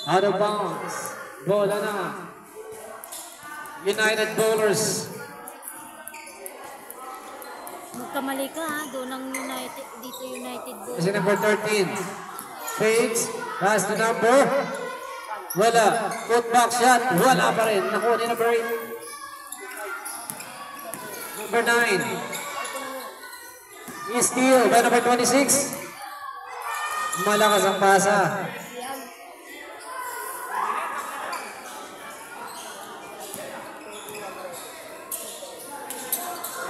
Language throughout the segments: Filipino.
Out of bounds. Bola na. United Bowlers. Magkamali ka ha, doon ang United, dito United Bowlers. Kasi number 13. Fades. Pass to number. Wala. Put back shot. Wala pa rin. Nakuha ni number 8. Number 9. Steal by number 26. Malakas ang pasa.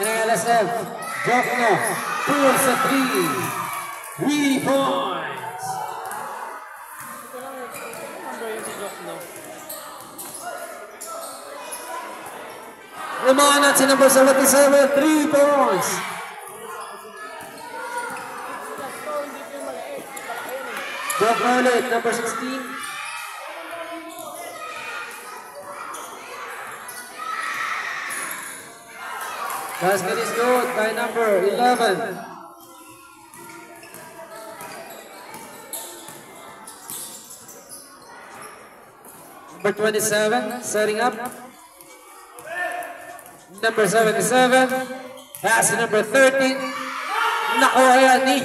NLSF. Jokno. Pulls a 3. 3 points. Lumanat si number 77. 3 points. Joke ulit, number 16. Basket is good by number 11. Number 27, setting up. Number 77. Pass to number 13. Nakuha yan ni.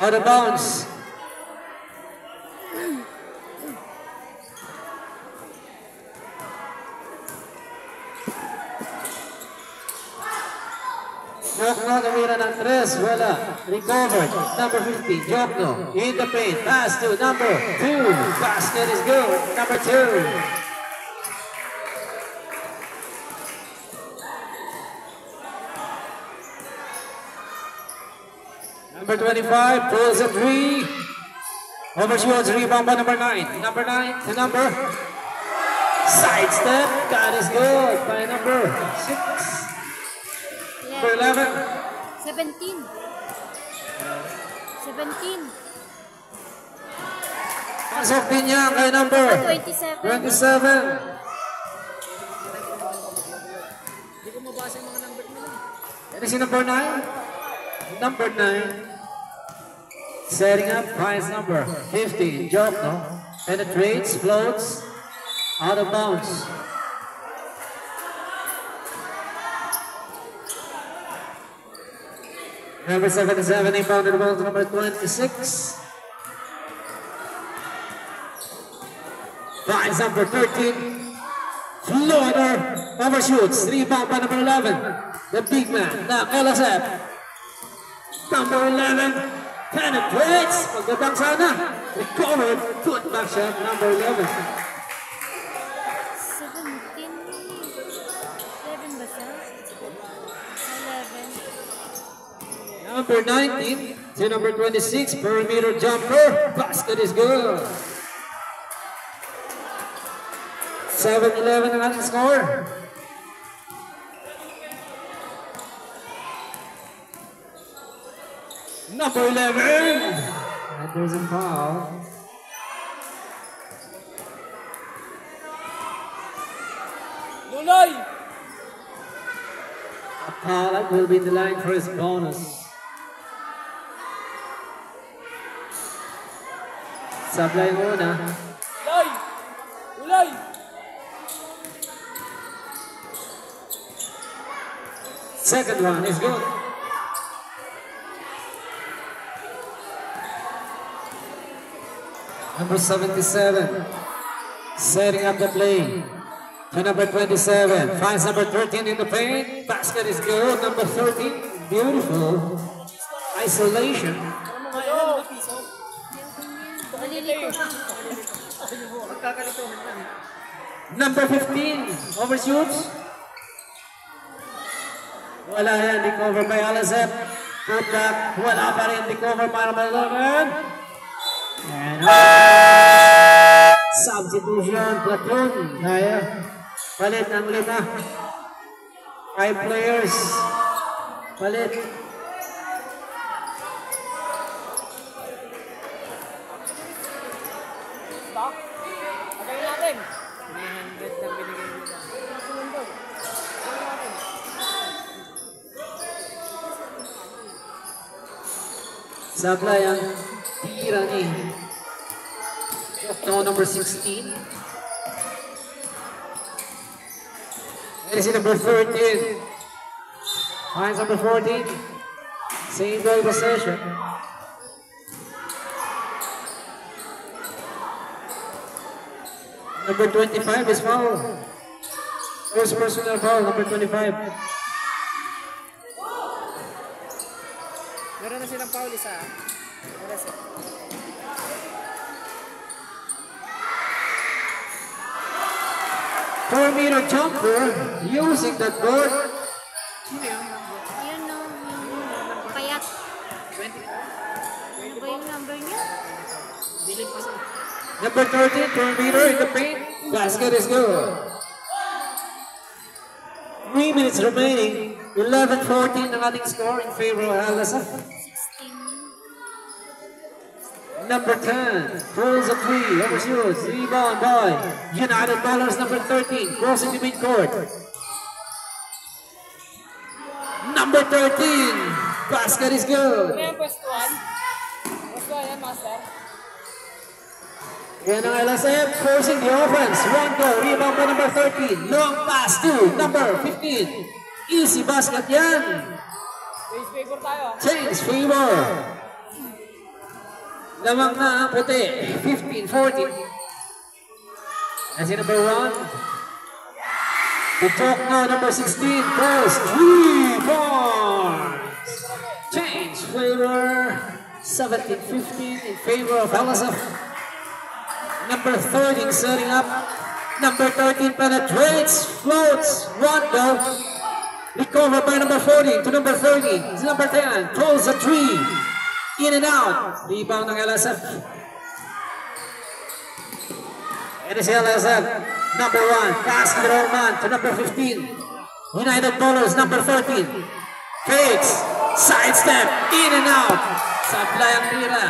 Out of bounds. Jokno namira ng 3. Wala. Recovered. Number 50. Jokno. In the paint. Pass to number 2. Basket is good. Number 2. Number 25, pulls a 3. Overshoots, rebound by number 9. Number 9 to number. Sidestep, that is good by number 6. Number 11. 17. 17. Pasok din niya kay number 27. 27. Hindi ko mabasa yung mga number nila. Yan si number 9. Number 9. Setting up, finds number 50. Jokno. Penetrates, floats. Out of bounds. Number 77, inbounded ball to number 26. Finds number 13. Floater. Overshoots. Rebound by number 11. The big man, the LSF. Number 11. Penetrates. Pagkabang sana. Recovered. Good back shot. Number 11. 17. 11 ba siya? 11. Number 19 to number 26. Perimeter jumper. Basket is good. 7-11 ang ating score. Number 11. That doesn't foul. Luloy! Apalak will be in the line for his bonus. Sablay muna. Luloy! Luloy! Second one is good. Number 77, setting up the play. To number 27, finds number 13 in the paint. Basket is good. Number 13, beautiful. Isolation. Number 15, overshoots. Wala yan, recover by Alizep. Put back, wala pa rin, recover para Malagan. And substitution, platoon. Kaya, palit ng 5. 5 players. Palit. Stop. Pagayin natin. 300 lang binigay nila. Sumunod. Pagayin natin. Sablay ang tira ni No, number 16. And is number 13. Finds number 14. Same ball possession. Number 25 is foul. First personal foul, number 25. Meron na silang foul isa. Meron siya. Four-meter jumper using that board. Sino yun? Ayun no, yung payat. 20. Ano ba yung number niya? Bilid pa siya. Number 13, 4-meter in the paint. Basket is good. 3 minutes remaining. 11-14 ang ating score in favor of LSF. 16. Number 10, pulls a 3, overshoots, rebound by United Ballers, number 13, crossing the midcourt. Number 13, basket is good. Ano yung pwestuhan? Pwestuhan yan, master. Yan ang LSF, forcing the offense. One goal, rebound by number 13. Long pass to number 15. Easy basket yan. Base favor tayo. Change favor. Lamang na ang puti. 15-14. As in number 1. To talk now, number 16. Post 3 points. Change favor. 17-15 in favor of LSF. Number 13 setting up. Number 13 penetrates, floats, one goal. Recovered by number 14 to number 13. It's number 10. Throws a 3. In and out. Rebound ng LSF. It is LSF. Number 1. Pass to the wrong man to number 15. United Ballers, number 13. Fakes. Sidestep. In and out. Supply ang tira.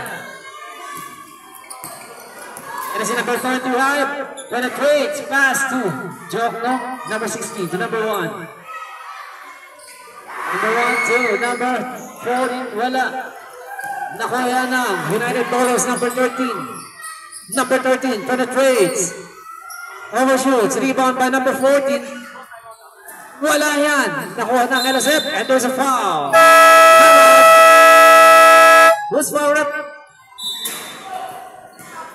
It is number 32 high. Penetrates. Pass to Jokno. Number 16 to number 1. Number 1 to number 14. Wala. Nakuha ng United Ballers, number 13. Number 13 penetrates. Overshoots. Rebound by number 14. Wala yan. Nakuha ng LSF. And there's a foul. Who's fouled up?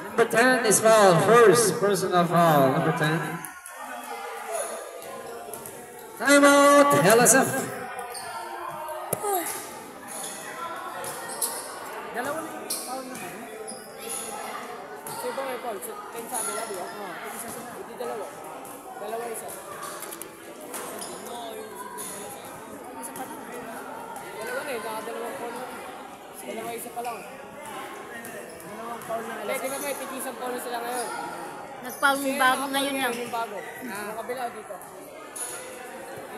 Number 10 is fouled. First personal foul. Number 10. Timeout. LSF. Dalawa na yung foul naman. So iba may foul. So, 10 sabi na, di ba? Oo. Isa sila. Hindi dalawa. Dalawa isa. Isa pa lang. Dalawa na eh. Nakadalawang foul na. Dalawa isa pa lang. Dalawang foul na. Hindi, tingnan mo eh. Tigisang foul na sila ngayon. Nag-foul yung bago ngayon lang. Yung bago. Yung kabila dito.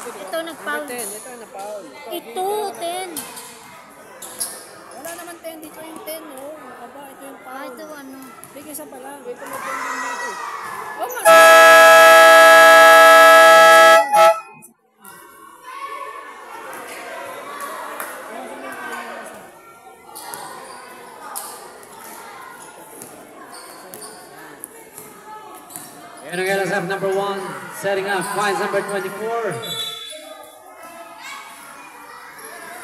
Ito nag-foul. Number 10. Ito yung na-foul. Ito, 10. Wala naman 10 dito yung 10, oh. Aba, ito yung foul. Ito ano. Hindi, isa pa lang. Ito mo 10 din dito. Oh, mas... And again, let's have number 1 setting up. Finds number 24.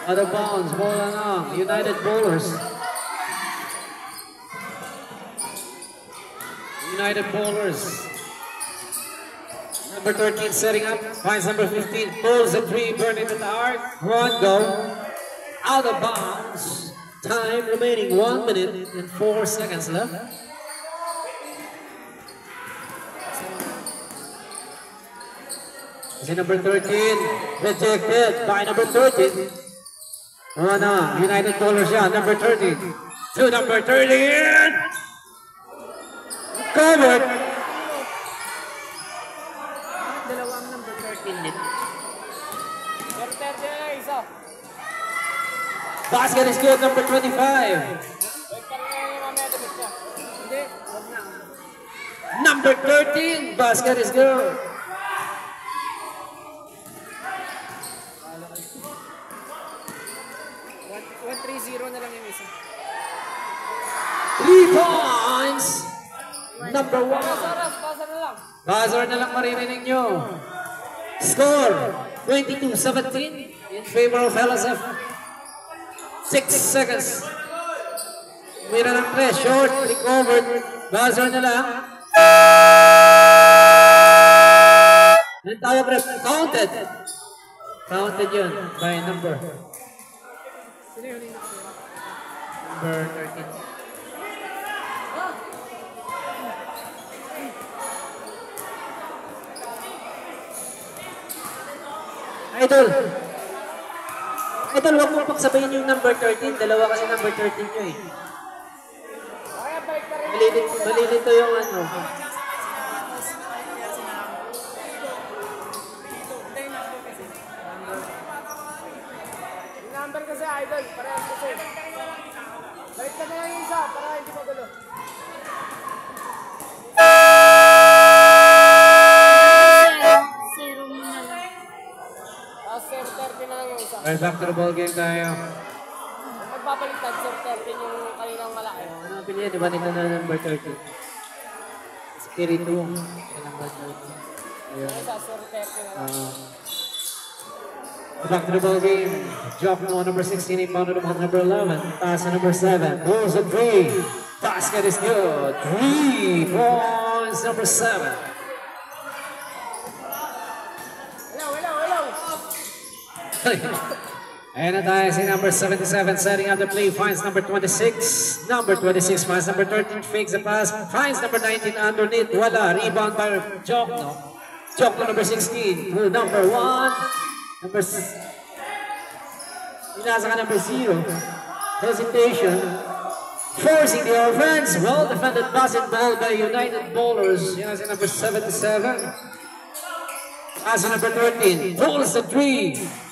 Out of bounds, ball on United Ballers. United Ballers. Number 13 setting up. Finds number 15. Pulls the 3, burning the arc. One goal. Out of bounds. Time remaining 1 minute and 4 seconds left. Is number 13 rejected by number 13. United Ballers yan, number 13. To number 13. Covered. Dalawang number 13 din. Number 13 na isa. Basket is good, number 25. Wait pa rin yung mamaya damit niya. Hindi, wag na. Number 13, basket is good. 1-3-0 na lang yung isa. 3 points number 1. Buzzer na lang. Buzzer na lang maririnig nyo. Score, 22-17 in favor of LSF. 6 seconds. Mira ng 3, short, recovered. Buzzer na lang. Ang tawag ref, counted. Counted yun by number. Number 13. Idol, wag mo pagsabayin yung number 13. Dalawa kasi number 13 nyo eh. Malilito yung ano. Yung number kasi idol, parehas kasi. Balik ka na lang yung isa para hindi magulo. Zero mo na lang. Tapos Sir 30 na lang yung isa. Right back to the ball game tayo. Magpapaliktad Sir 30 yung kaninang malaki. Ano ang pilihan? Di ba nito na number 13? Spiritu. Number 13. Ayun. Yung isa Sir 30 na lang. Back to the ball game. Drop mo number 16, inbound to the ball number 11. Pass to number 7. Goes a 3. Basket is good. 3 points, number 7. Hello. Ayan na tayo si number 77 setting up the play. Finds number 26. Number 26 finds number 13. Fakes the pass. Finds number 19 underneath. Wala. Rebound by Jock. No? Jock number 16. To number 1. Number Inasa ka number 0. Hesitation. Forcing the offense. Well defended basketball by United Bowlers. Yan si number 77. As number 13. Pulls the 3.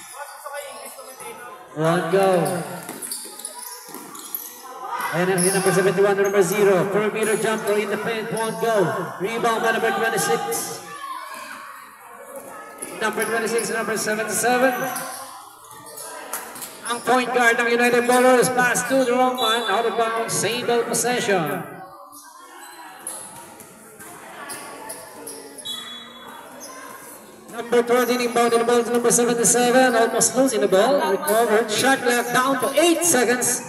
One go. And then number 71 to number 0. Perimeter jumper in the paint. One go. Rebound by number 26. Number 26 and number 77. Ang point guard ng United Bowlers. Pass to the wrong man. Out of bounds. Single possession. Number 13 inbound the ball to number 77. Almost losing the ball. Recovered. Shot clock down to 8 seconds.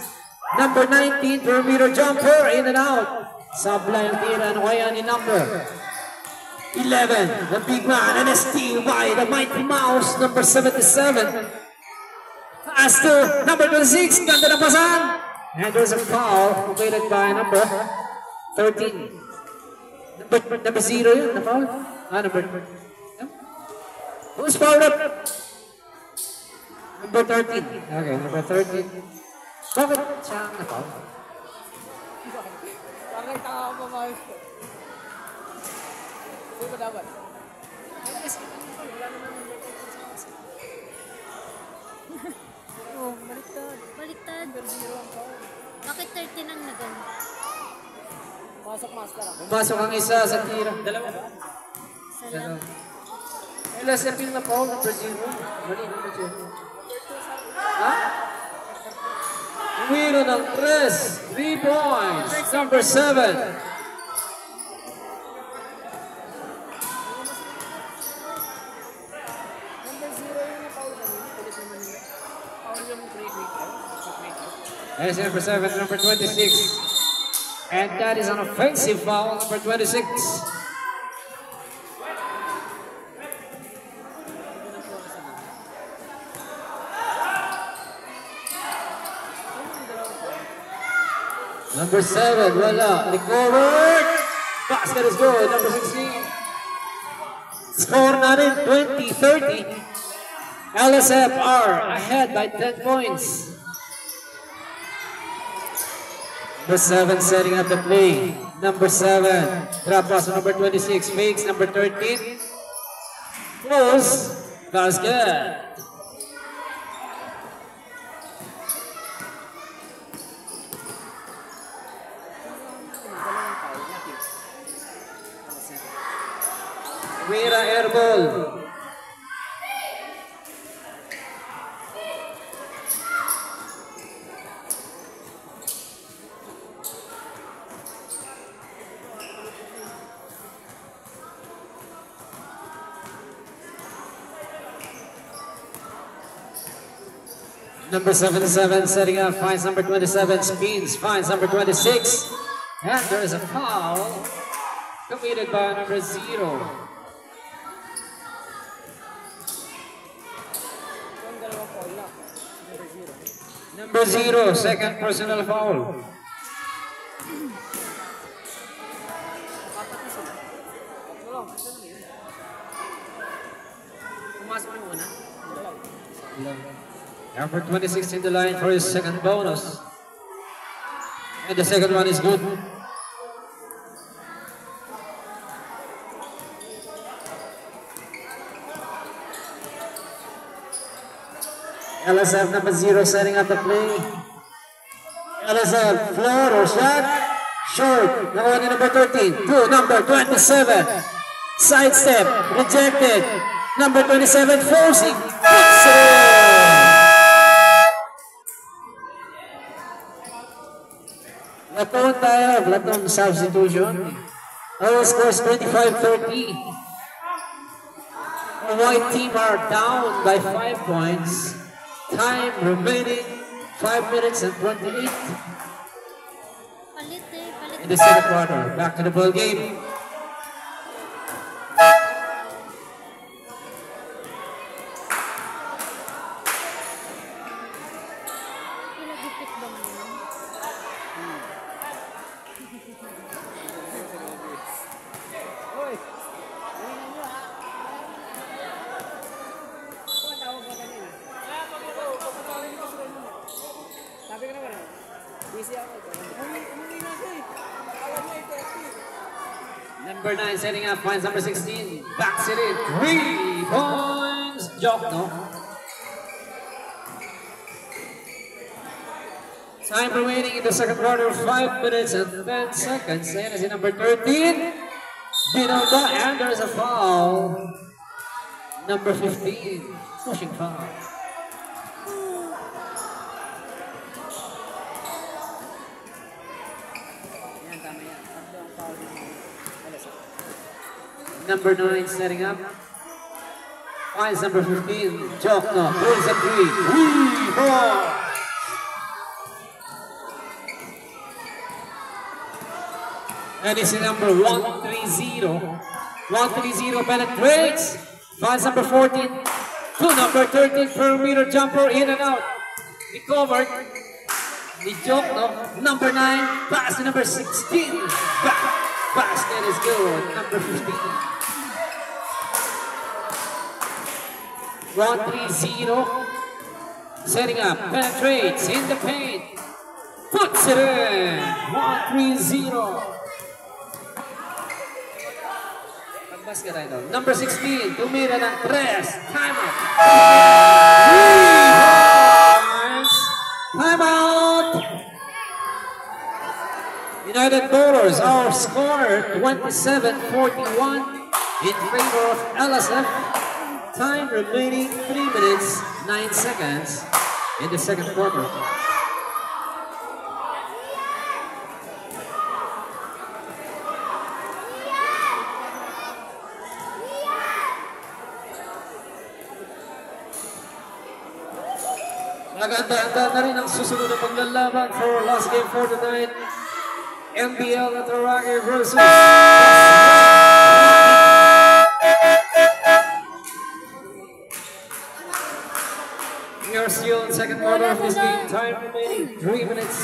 Number 19, perimeter jumper. In and out. Sablay ang tira. Ano kaya ni number 11. The big man. And a steal by the Mighty Mouse. Number 77. Pass to number 26. Ganda na pasan. And there's a foul committed by number 13. Number 0 yun. Na foul? Number who's fouled up? Number 13. Okay, number 13. Bakit siya ang na-foul? Parang tanga ko mamahal. Sino ba dapat? Oh, baliktad. Baliktad. Bakit 13 ang nagano? Pasok master ako. Pumasok ang isa sa tira. Dalawa ba? Salam. LSF yung na-foul, number 0. Mali, number 0. Ha? Umiro ng 3 points. Number 7. Number 0 yung na-foul kami. Ulit naman nila. Foul yung 3-3. That is number 7, number 26. And that is an offensive foul, number 26. Number 7, wala. Recovered. Basket is good. Number 16. Score natin 20-30. LSF are ahead by 10 points. Number 7 setting up the play. Number 7. Drop pass to number 26. Fakes number 13. Close. Basket. Mira airball. Number 77 setting up, finds number 27, spins, finds number 26. And there is a foul committed by number 0. Number 0, second personal foul. Number 26 in the line for his second bonus. And the second one is good. LSF number 0 setting up the play. LSF floor or shot. Short. The one in number 13. To number 27. Sidestep. Rejected. Number 27 forcing. Laton tayo. Laton substitution. Our score is 25-30. The white team are down by 5 points. Time remaining 5 minutes and 28 in the second quarter. Back to the ball game. Number 9 setting up, finds number 16, backs it in, 3 points, Jokno. Time remaining in the second quarter, 5 minutes and 10 seconds. And as in number 13, Binaldo, and there's a foul. Number 15, pushing foul. Number 9 setting up. Finds number 15, Jokno, pulls a 3. 3-4. And it's number 130. 130 penetrates. Finds number 14 to number 13 perimeter jumper, in and out. Recovered. The Jokno, number 9, pass to number 16. Back. Basket is good. Number 15. 130. Setting up, penetrates in the paint. Puts it in. 130. Number 16, tumira ng 3. Time out. Time out. United Bowlers, our score 27-41 in favor of LSF. Time remaining 3 minutes 9 seconds in the second quarter. Maganda-handa na rin ang susunod na paglalaban for last game for the night. MBL at Araki versus we are still in second quarter of this game. Time remaining 3 minutes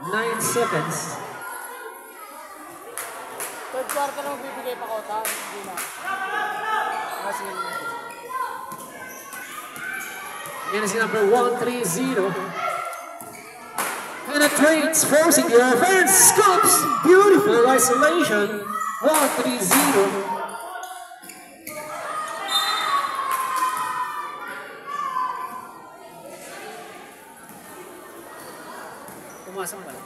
9 seconds. Third quarter na magbibigay pa kota. Hindi na. Kasi and it's number 130. Penetrates, forcing the offense. Scoops. Beautiful isolation. 130. Pumasok pala.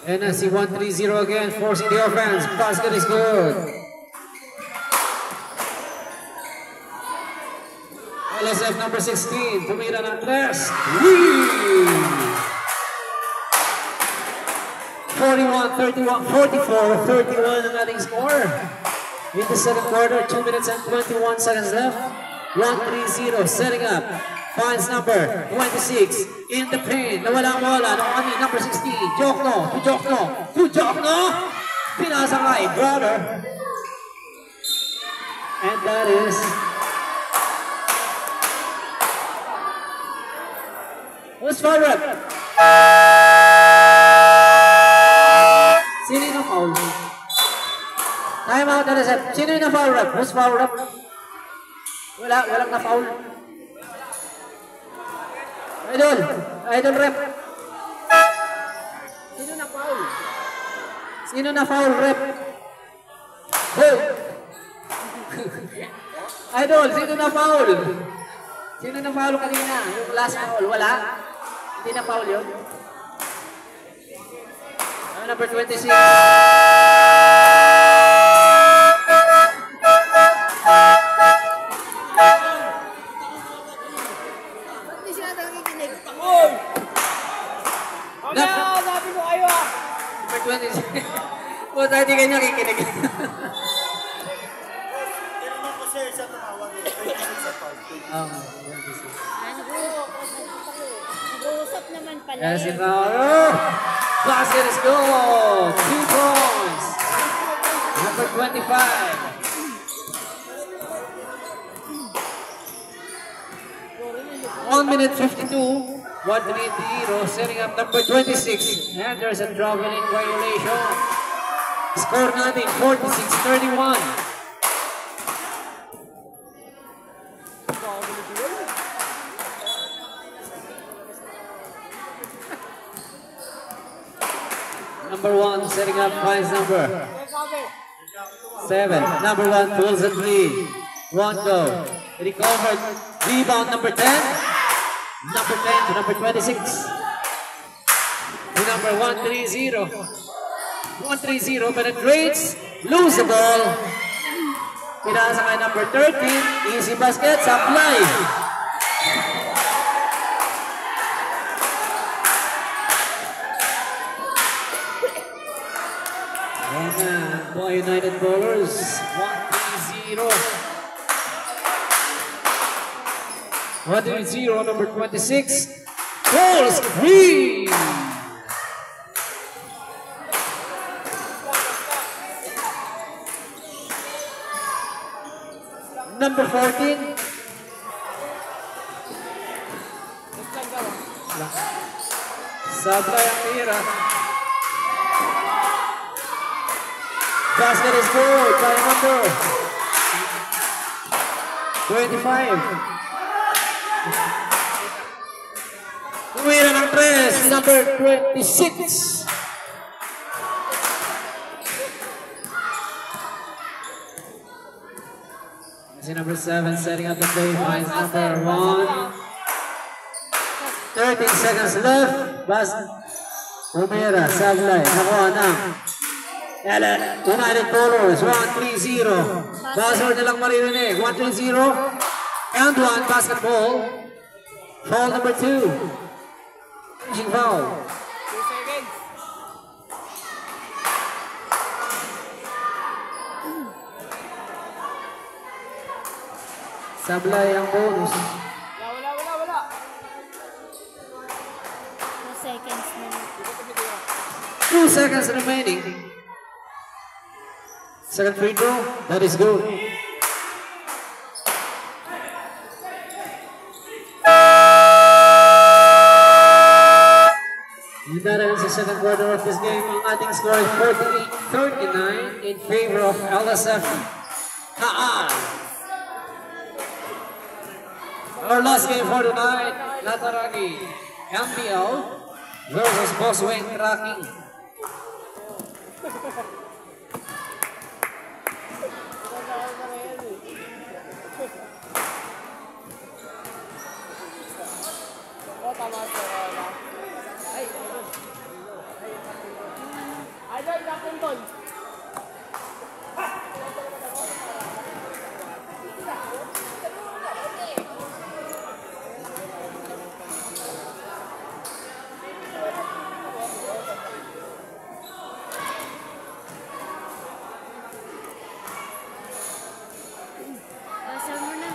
And I see 130 again, forcing the offense. Basket is good. LSF number 16, tumira ng 3. 41-31, 44-31 ang ating score. In the second quarter, 2 minutes and 21 seconds left. 1-3-0, setting up. Finds number 26 in the paint. Nawala-wala. Number 16. Jokno. To Jokno. Pinasa kay brother. And that is who's foul rep? Sino yung foul? Time out na set. Sino yung foul rep? Who's foul rep? Walang na foul. Idol rep. Sino na foul rep? Hold. Idol, sino na foul? Sino na foul kanina? Yung last foul, wala? Hindi na foul yun? Number 26. Hindi siya nakikinig. Sabi ko kayo ah! Number 26. Puta, hindi kayo nakikinig. Nag-uusap naman pala. Yes, basket is good. 2 points. Number 25. One minute 52. 1-3-0, setting up number 26. And there's a traveling violation. Score natin 46-31. Number 1 setting up finds number 7. Number 1 pulls a 3. 1 go. Recovered. Rebound number 10. Number 10 to number 26. To number 1-3-0. 1-3-0 penetrates. Lose the ball. Pinasa kay number 13. Easy basket. Supply. And Boy United bowlers. 1-3-0. 1-0, number 26. Ball screen. Number 14. Sablay ang tira. Basket is good by number 25. Tumira ng 3, number 26. Kasi number 7 setting up the play finds number 1. 13 seconds left. Tumira, Sablay, nakuha na. United Bowlers, 1-3-0. Buzzer na lang maririnig. 1-3-0. And 1 basketball. Foul number 2. Pushing foul. 2 seconds. Sablay ang bonus. Wala. 2 seconds na. 2 seconds remaining. Second free throw. That is good. Yung sa second quarter of this game, ang ating score is 48-39 in favor of LSF Taal. Our last game for tonight, Lataragi MPL versus Bosweng Tracking. Tama ito. Ay, kapon tol. Asal mo na.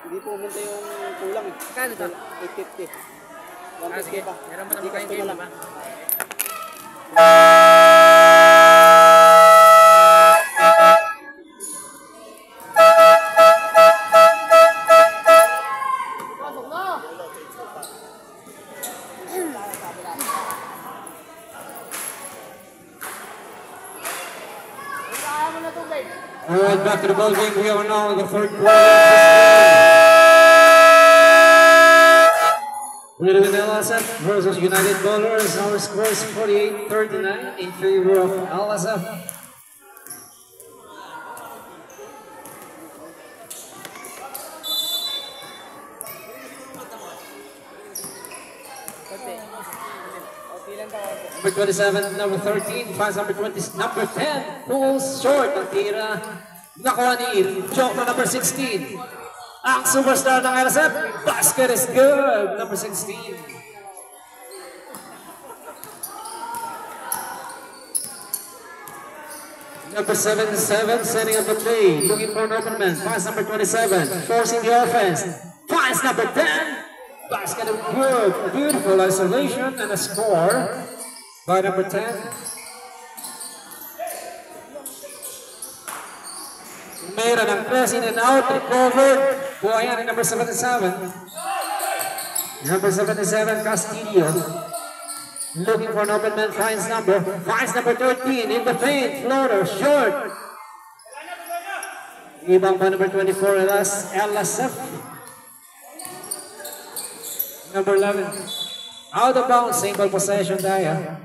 Hindi pumunta yung kulang eh. Kano ito? 850. 150 pa. Meron mo naman kayong game ba? Alright, back to the ball game. We are now in the third quarter. William LSF versus United Bowlers. Our score is 48-39 in favor of LSF. Number 27, number 13, pass number 20, number 10, pulls short ang tira. Nakuha ni Chokno, number 16. Ang superstar ng LSF, basket is good, number 16. Number 77, setting up the play, looking for an open man. Pass number 27, forcing the offense. Pass number 10, basket is good. Beautiful isolation and a score by number 10. Meron ang press in and out, recovered. Buhayan ni number 77. Number 77, Castillo. Looking for an open man, finds number 13 in the paint, floater, short. Ibang pa number 24, LSF. Number 11, out of bounds, single possession tayo.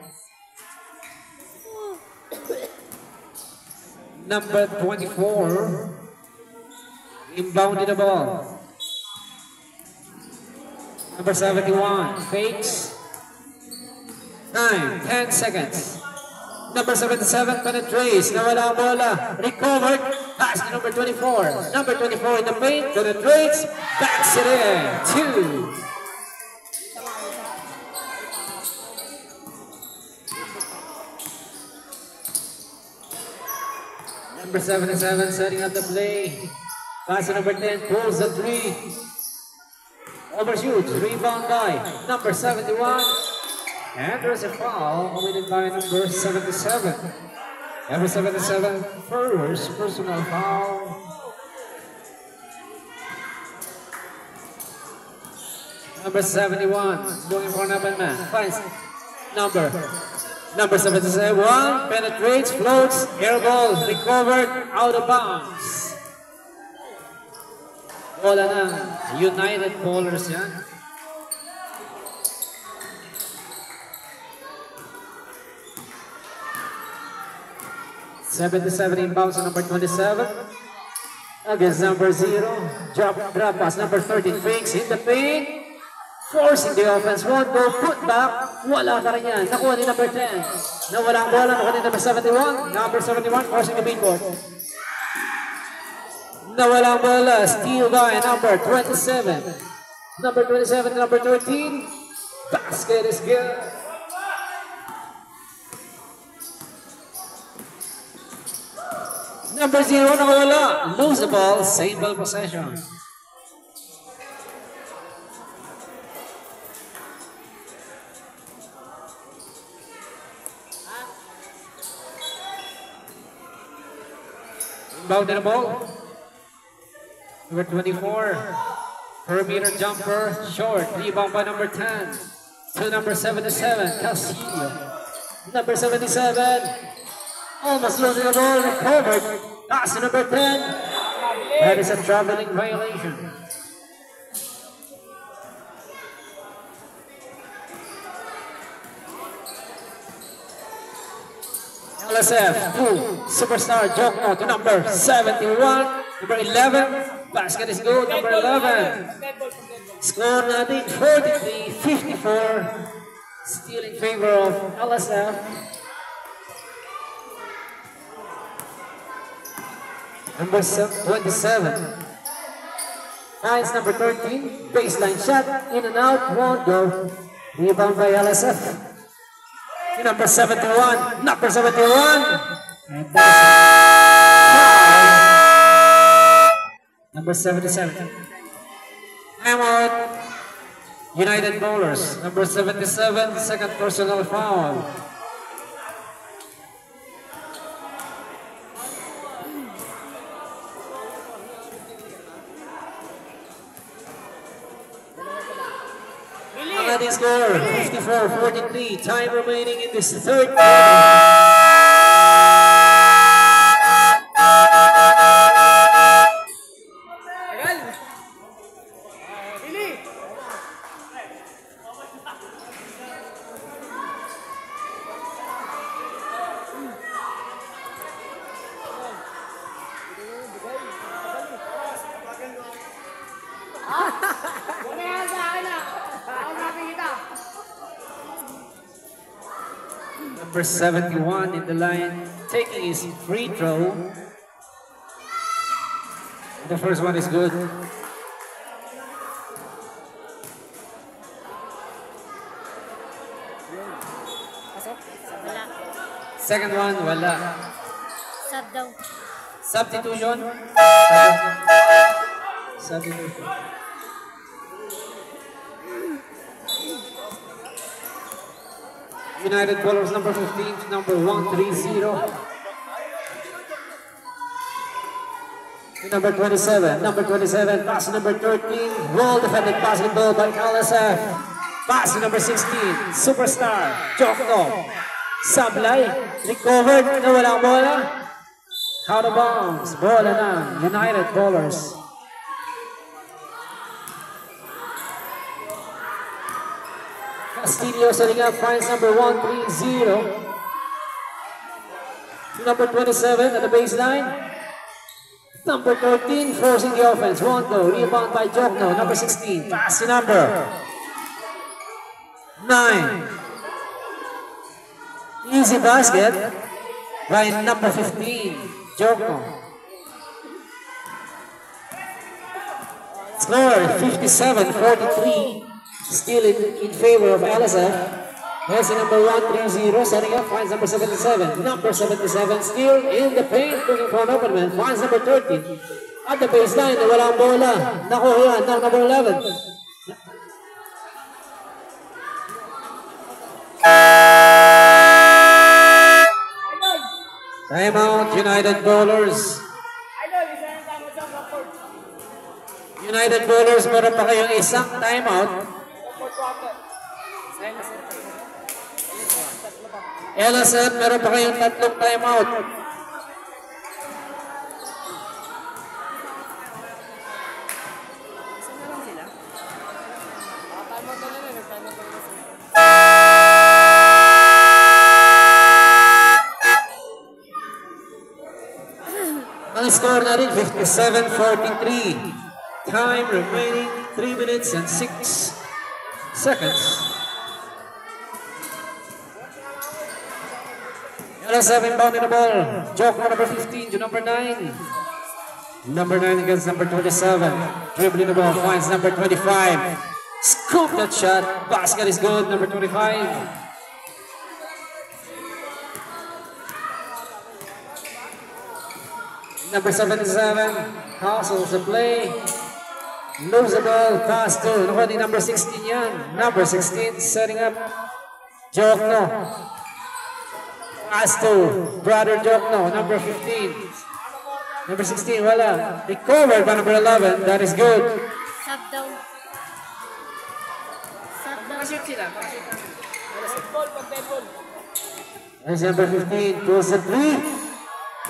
Number 24, inbounded the ball. Number 71, fakes. Time, 10 seconds. Number 77 penetrates. Nawala ang bola. Recovered. Pass to number 24. Number 24 in the paint. Penetrates. Backs it in. 2. Number 77 setting up the play. Pass to number 10. Pulls the 3. Overshoots. Rebound by number 71. And there's a foul committed by number 77. Number 77, first personal foul. Number 71, looking for an open man. Finds number 77, penetrates, floats, air ball, recovered, out of bounds. Bola ng United Bowlers yan. '77 inbounds on number 27 against number 0. Drop pass. Number 13 fakes in the paint, forcing the offense. Won't go, put back. Wala ka rin yan. Nakuha ni number 10. Nawala ang bola. Nakuha ni number 71. Number 71 forcing the midcourt. Nawala ang bola. Steal by number 27. Number 27 and number 13. Basket is good. Number 0 nakawala. Lose the ball. Same ball possession. Inbound the ball. Number 24. Perimeter jumper. Short. Rebound by number 10. To number 77. Castillo. Number 77. Almost losing the ball, recovered. Pass to number 10. That is a traveling violation. LSF, superstar Jokno to number 71. Number 11, basket is good. Number 11. Score natin 43-54. Still in favor of LSF. Number 27. Finds number 13. Baseline shot. In and out. Won't go. Rebound by LSF. Number 71. Number 71. And that's Number 77. Time out. United Bowlers. Number 77, second personal foul. Adding score 54-43. Time remaining in this third quarter. Number 71 in the line, taking his free throw. The first one is good. Second one, wala. Sub daw. Substitution. Substitution. United Bowlers number 15 to number 130. To number 27. Number 27, pass to number 13. Well defended basketball by LSF. Pass to number 16. Superstar. Jokno. Sablay. Recovered. Nawalang bola. Out of bounds. Bola na. United Bowlers. Castillo setting up, finds number 130. Number 27 at the baseline. Number 13 forcing the offense. Wonto, rebound by Jokno. Number 16, pass to number 9. Easy basket by number 15, Jokno. Score 57-43. Still in favor of LSF. There's the number 130, setting up, finds number 77. Number 77 still in the paint, looking for an open man, finds number 13. At the baseline, walang bola. Nakuha yan ng number 11. Timeout, United Bowlers. United Bowlers, meron pa kayong isang timeout. LSF, meron pa kayong tatlong timeout. Ang score na rin, 57-43. Time remaining 3 minutes and 6 seconds. LSF inbounding the ball. Jokno number 15 to number 9. Number 9 against number 27. Dribbling the ball, finds number 25. Scoop that shot. Basket is good, number 25. Number 77 hustles the play. Lose the ball, pass to number 16 yan. Number 16 setting up Jokno. Pass to brother Jokno, number 15. Number 16, wala. Recovered by number 11, that is good. Sub daw. Sub daw. There's number 15, pulls the 3.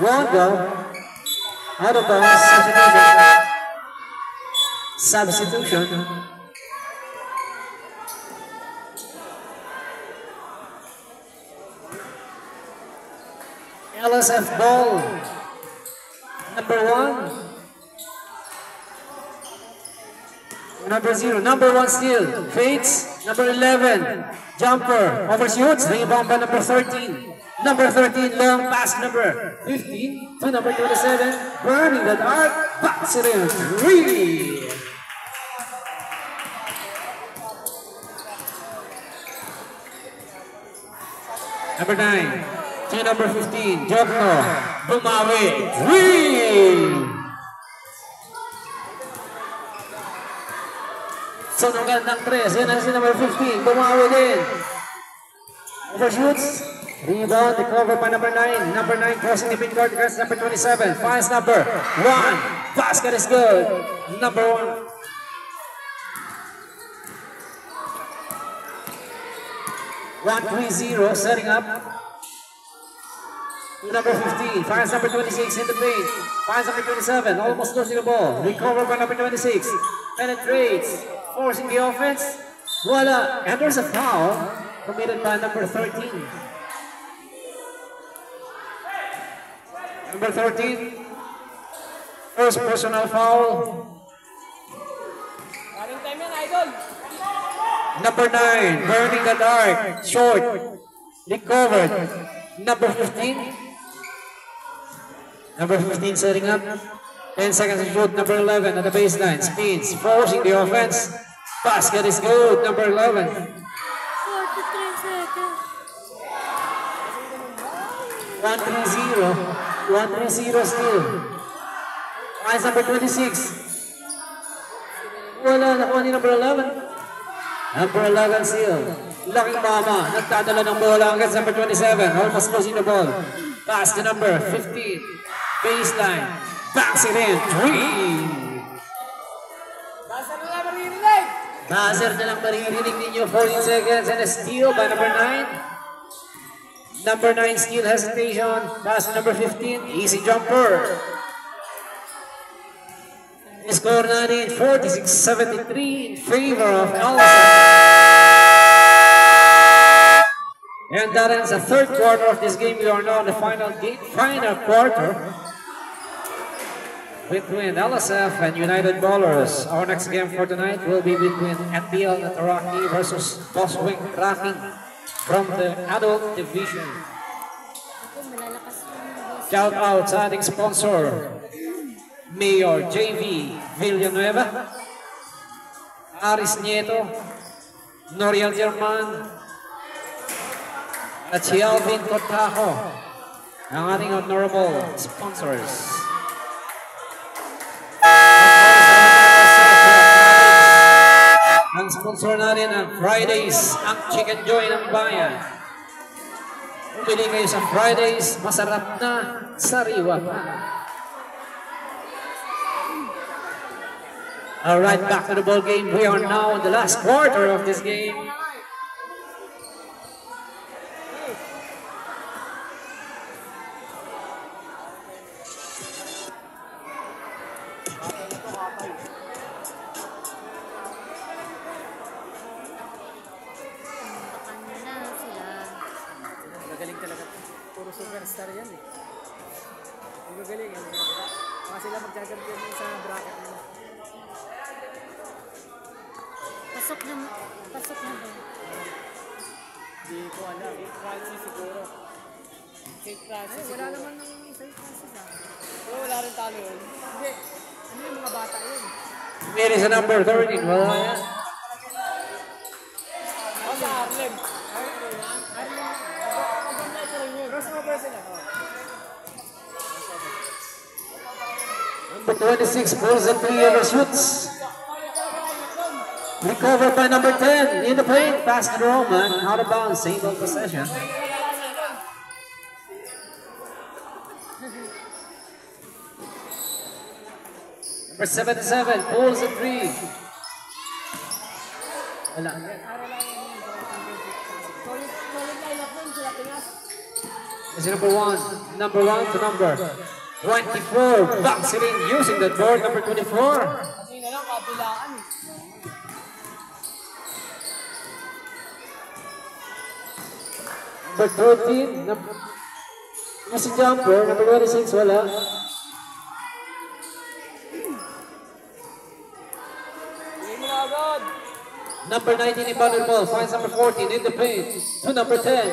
Won't go. Out of bounds, substitution. LSF ball. Number 1. Number 0. Number 1 still. Fades. Number 11. Jumper. Overshoots. Rebound by number 13. Number 13, long pass number 15 to number 27, burning that arc, backs it in, 3. Number 9, to number 15, Jokno, bumawi, 3. Sunugan ng 3. Yan ang si number 15. Bumawi din. Overshoots. Rebound. Recover by number 9. Number 9 crossing the midcourt against number 27. Finds number 1. Basket is good. Number 1. One 3-0 setting up. Number 15 finds number 26 in the paint. Finds number 27, almost losing the ball. Recovered by number 26. Penetrates, forcing the offense. Voila! And there's a foul committed by number 13. Number 13. First personal foul. Running time yan, idol. Number 9, burning the dark. Short. Recovered. Number 15. Number 15 setting up. 10 seconds to shoot. Number 11 at the baseline. Spins, forcing the offense. Basket is good. Number 11. 43 seconds. 1-3-0. 1-3-0 still. Finds number 26. Wala, nakuha ni number 11. Number 11 still. Laking mama. Nagdadala ng bola against number 27. Almost losing the ball. Pass to number 15. Baseline. Backs it in. 3. Basta na lang maririnig. Buzzer na lang maririnig ninyo. 14 seconds and a steal by number 9. Number 9 steal hesitation. Pass to number 15. Easy jumper. Score natin 46-73 in favor of Allison. And that ends the third quarter of this game. We are now in the final quarter between LSF and United Ballers. Our next game for tonight will be between NPL Nataraki versus Boswing Racking from the adult division. Shout out sa ating sponsor, Mayor JV Villanueva, Aris Nieto, Noriel German, at si Alvin Cortajo, ang ating honorable sponsors. Ang sponsor natin ang Fridays, ang Chicken Joy ng Bayan. Pumili kayo sa Fridays, masarap na, sariwa pa. All right, back to the ball game. We are now in the last quarter of this game. Magaling talaga. Puro superstar yan eh. Magaling. Mga sila magkakampiyon sa bracket nila. Pasok na ba? Hindi ko alam. Francis siguro. St. Francis siguro. Wala naman ng St. Francis ah. Pero wala rin talo yun. Hindi. Ano yung mga bata yun? Here is a number 13. Wala yan. Ako sa Harlem. Harlem. Maganda ito rin yun. Crossover sila. Number 26 pulls and 3 overshoots. Recovered by number 10 in the paint. Pass to Roman. Out of bounds. Single possession. Number 77 pulls and 3. Wala. This is number 1 to number 24. Backs it in using the board. Number 24. Kasi na lang, kabilaan. Number 13, si jumper, number 26, wala. Number 19, inbounded ball, finds number 14 in the paint, to number 10.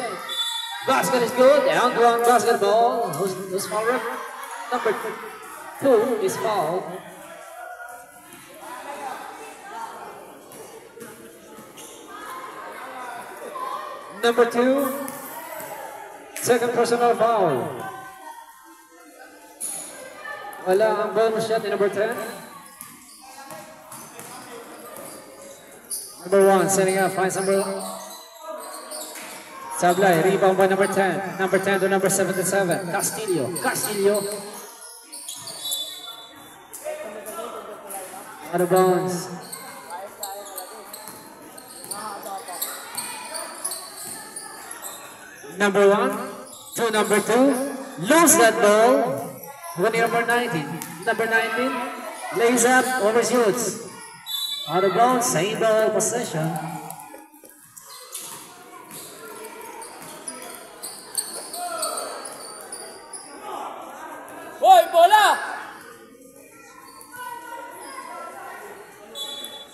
Basket is good, and one basketball. Who's fouled? Number 2 is fouled. Number 2. Second personal foul. Wala ang bonus shot ni number 10. Number 1 setting up, finds number Sablay, rebound by number 10. Number 10 to number 77. Castillo. Out of bounds. Number 1 to number 2. Lose that ball. Winning number 19. Number 19. Lays up, overshoots. Out of bounds, same ball possession. Hoy, bola!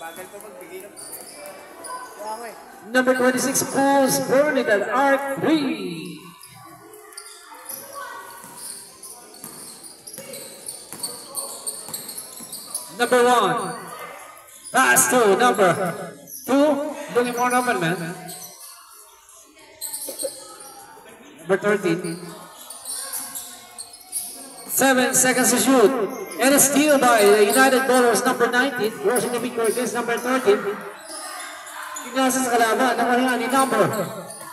Bagal pa magbigay ng... Kaya ko eh. Number 26 pulls Burnett at arc 3. Number 1. Pass to number 2. Looking more open, man. Number 13. 7 seconds to shoot. And a steal by the United Ballers, number 19. Rushing the midcourt is number 13. Pinasa sa kalaban, nakahinga ni number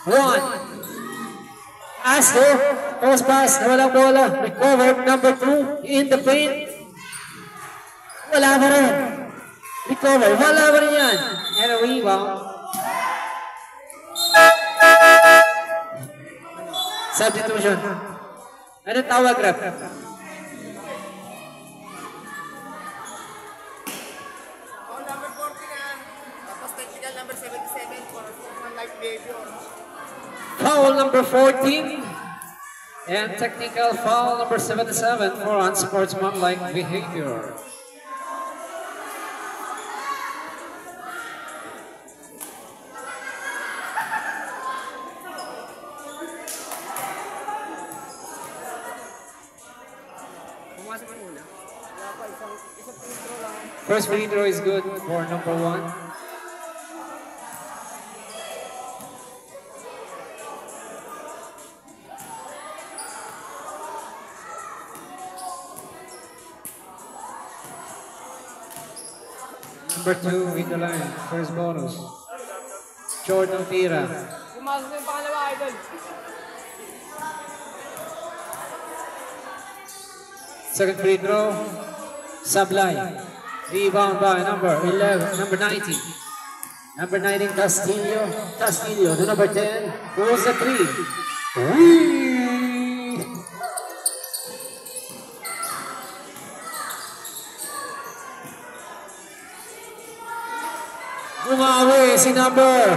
1. Astro, post pass, walang bola. Recovered, number 2. In the paint. Wala pa rin. Recover, wala pa rin yan. And a rebound. Substitution. Ano tawag, rep? Foul number 14 and technical foul number 77 for unsportsmanlike behavior. First free throw is good for number 1. Number 2 in the line, first bonus. Jordan Tira. Pumasok na yung pangalawa, idol. Second free throw, Sablay. Rebound by number 11, number 19. Number 19, Castillo to number 10. Goes the 3. Bumawi si number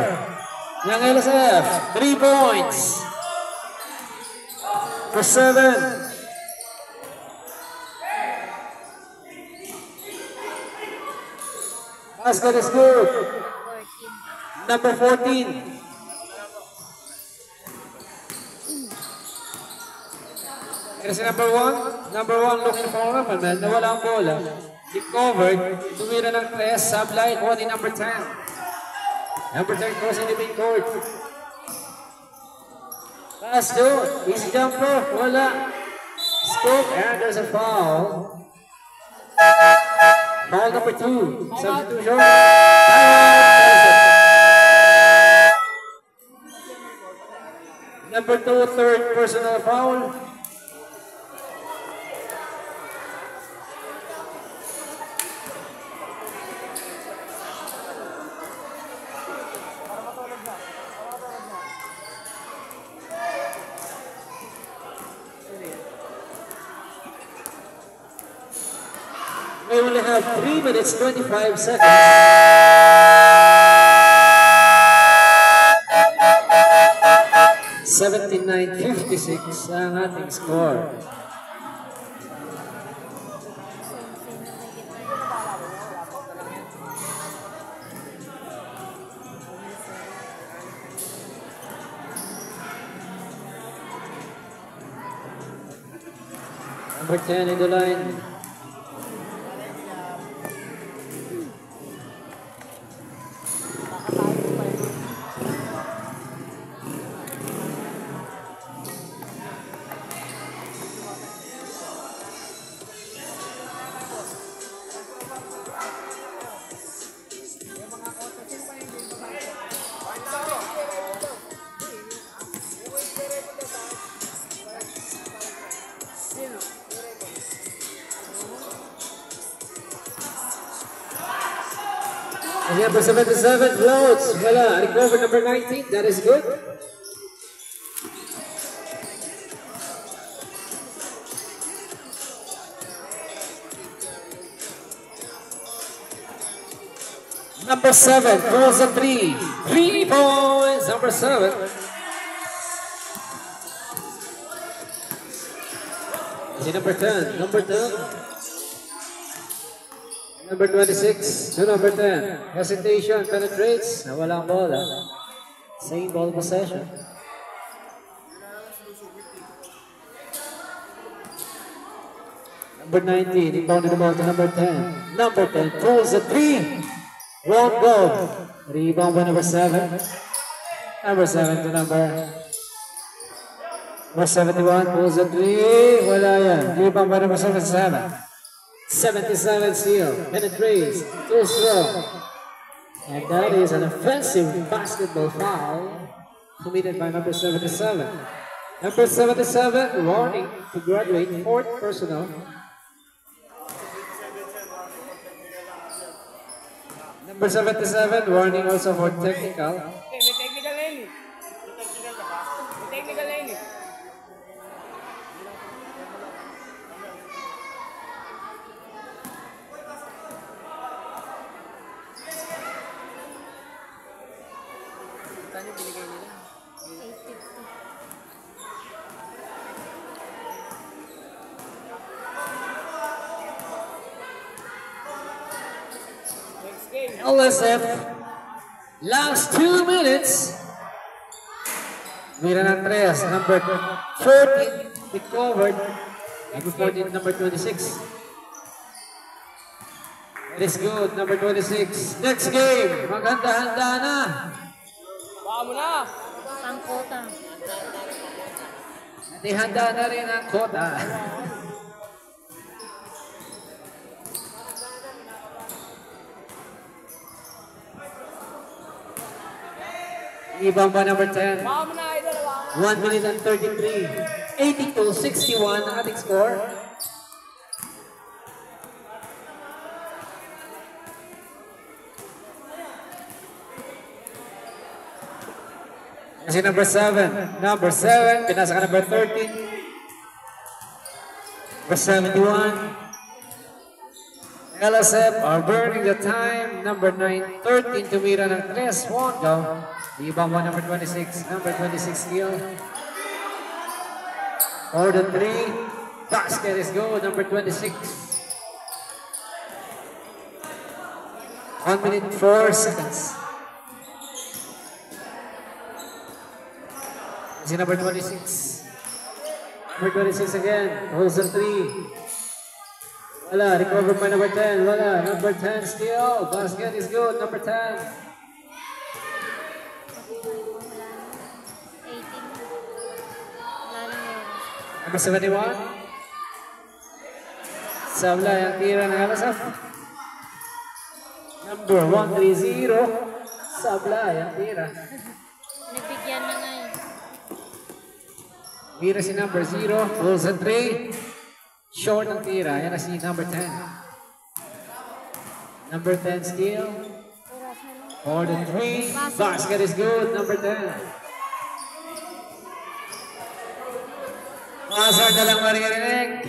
ng LSF. 3 points. For 7. Basket is good. Number 14. Pero si number 1. Number 1 looking for a weapon, man. Nawala ang bola. Recovered. Tumira ng 3. Sablay. Kuha ni number 10. Number 10 crossing the midcourt. Pass to. Easy jumper. Wala. Scoop. And there's a foul. Foul number 2. Substitution. Number 2, third personal foul. We only have 3 minutes, 25 seconds. 79-56 ang ating score. Number 10 in the line. And number 77 floats. Wala. Recover number 19. That is good. Number 7 falls a 3. 3 points. Number 7. Is number 10? Number 10. Number 26 to number 10. Hesitation penetrates. Nawala ang bola. Same ball possession. Number 19. Inbounded the ball to number 10. Number 10 pulls a 3. Won't go. Rebound by number 7. Number 7 to number 71 pulls a 3. Wala yan. Rebound by number 77. 77 steal. Penetrates. Too strong. And that is an offensive basketball foul committed by number 77. Number 77, warning to graduate, fourth personal. Number 77, warning also for technical. May technical lane eh. May technical lane eh. Kano binigay nila? 850. Next game. LSF, last 2 minutes. Mira ng tres, number 14, recovered. Number 14, number 26. That is good, number 26. Next game, maghanda-handa na. Baka mo na. Pangkota. At ihanda na rin ang kota. Ibang ba number 10? Baka mo na idol. Baka mo. 1 minute and 33. 82-61 ang ating score. Kasi number 7. Number 7. Pinasa ka number 13. Number 71. LSF are burning the time. Number 9. 13 tumira ng 3. Won't go. Ibang ba number 26. Number 26 steal. For the 3. Basket is good. Number 26. 1 minute 4 seconds. Si number 26. Number 26 again. Holds the 3. Wala. Recover by number 10. Wala. Number 10 steal. Basket is good. Number 10. 18. Wala na yun. Number 71. Sabla yung tira ng LSF. Number 130. Sabla yung tira. Nabigyan na nga eh. Tira si number 0. Pulls the 3. Short ang tira. Yan na si number 10. Number 10 steal. For the 3. Basket is good. Number 10. Pasar na lang maririnig.